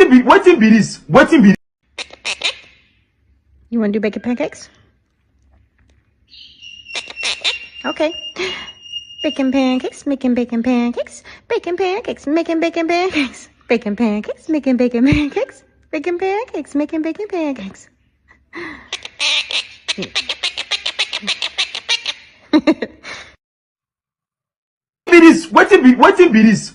Waiting be this. Waiting be. You want to do bacon pancakes? Okay. Bacon pancakes, making bacon pancakes, bacon pancakes, making bacon pancakes, bacon pancakes, making bacon pancakes, bacon pancakes, making bacon pancakes. Be this. Waiting be this.